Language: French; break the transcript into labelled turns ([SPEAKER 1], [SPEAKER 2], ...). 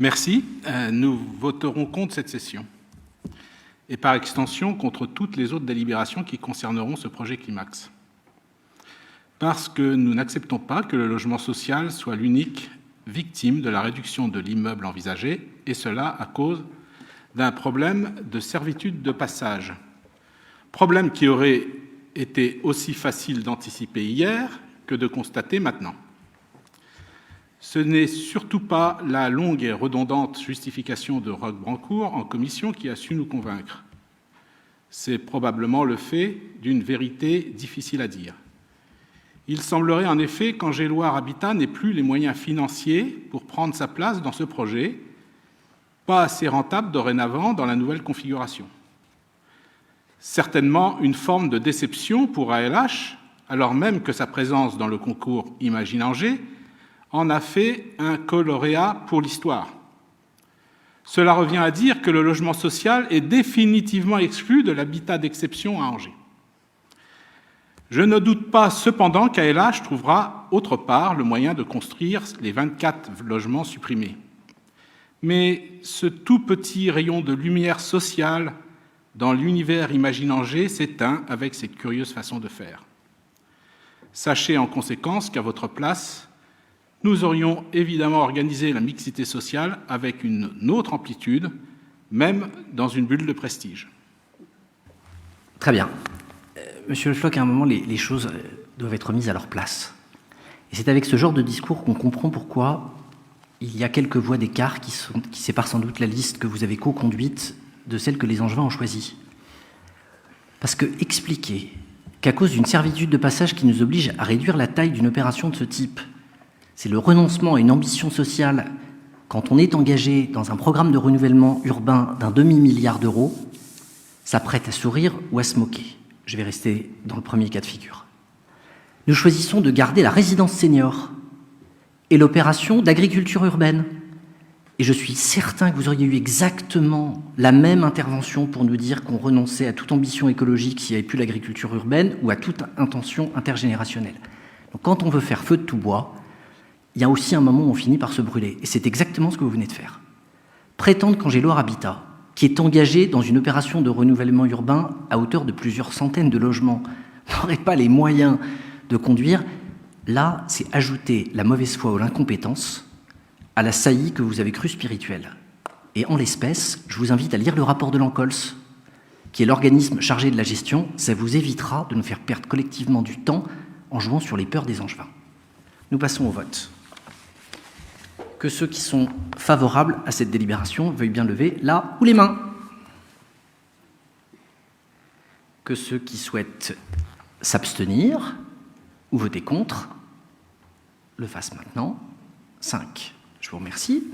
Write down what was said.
[SPEAKER 1] Merci. Nous voterons contre cette session et par extension contre toutes les autres délibérations qui concerneront ce projet Climax. Parce que nous n'acceptons pas que le logement social soit l'unique victime de la réduction de l'immeuble envisagé, et cela à cause d'un problème de servitude de passage. Problème qui aurait été aussi facile d'anticiper hier que de constater maintenant. Ce n'est surtout pas la longue et redondante justification de Roch-Brancourt en commission qui a su nous convaincre. C'est probablement le fait d'une vérité difficile à dire. Il semblerait en effet qu'Angéloire Habitat n'ait plus les moyens financiers pour prendre sa place dans ce projet, pas assez rentable dorénavant dans la nouvelle configuration. Certainement une forme de déception pour ALH, alors même que sa présence dans le concours Imagine Angers en a fait un coloréat pour l'histoire. Cela revient à dire que le logement social est définitivement exclu de l'habitat d'exception à Angers. Je ne doute pas cependant qu'ALH trouvera autre part le moyen de construire les 24 logements supprimés. Mais ce tout petit rayon de lumière sociale dans l'univers Imagine Angers s'éteint avec cette curieuse façon de faire. Sachez en conséquence qu'à votre place, nous aurions évidemment organisé la mixité sociale avec une autre amplitude, même dans une bulle de prestige.
[SPEAKER 2] Très bien. Monsieur Le Floch, à un moment, les choses doivent être mises à leur place. Et c'est avec ce genre de discours qu'on comprend pourquoi il y a quelques voix d'écart qui séparent sans doute la liste que vous avez co-conduite de celle que les Angevins ont choisie. Parce que expliquer qu'à cause d'une servitude de passage qui nous oblige à réduire la taille d'une opération de ce type, c'est le renoncement à une ambition sociale quand on est engagé dans un programme de renouvellement urbain d'un demi-milliard d'euros, ça prête à sourire ou à se moquer. Je vais rester dans le premier cas de figure. Nous choisissons de garder la résidence senior et l'opération d'agriculture urbaine. Et je suis certain que vous auriez eu exactement la même intervention pour nous dire qu'on renonçait à toute ambition écologique s'il n'y avait plus l'agriculture urbaine ou à toute intention intergénérationnelle. Donc quand on veut faire feu de tout bois, il y a aussi un moment où on finit par se brûler. Et c'est exactement ce que vous venez de faire. Prétendre qu'Angéloire Habitat, qui est engagé dans une opération de renouvellement urbain à hauteur de plusieurs centaines de logements, n'aurait pas les moyens de conduire, là, c'est ajouter la mauvaise foi ou l'incompétence à la saillie que vous avez crue spirituelle. Et en l'espèce, je vous invite à lire le rapport de l'ANCOLS, qui est l'organisme chargé de la gestion. Ça vous évitera de nous faire perdre collectivement du temps en jouant sur les peurs des Angevins. Nous passons au vote. Que ceux qui sont favorables à cette délibération veuillent bien lever la ou les mains. Que ceux qui souhaitent s'abstenir ou voter contre le fassent maintenant. 5. Je vous remercie.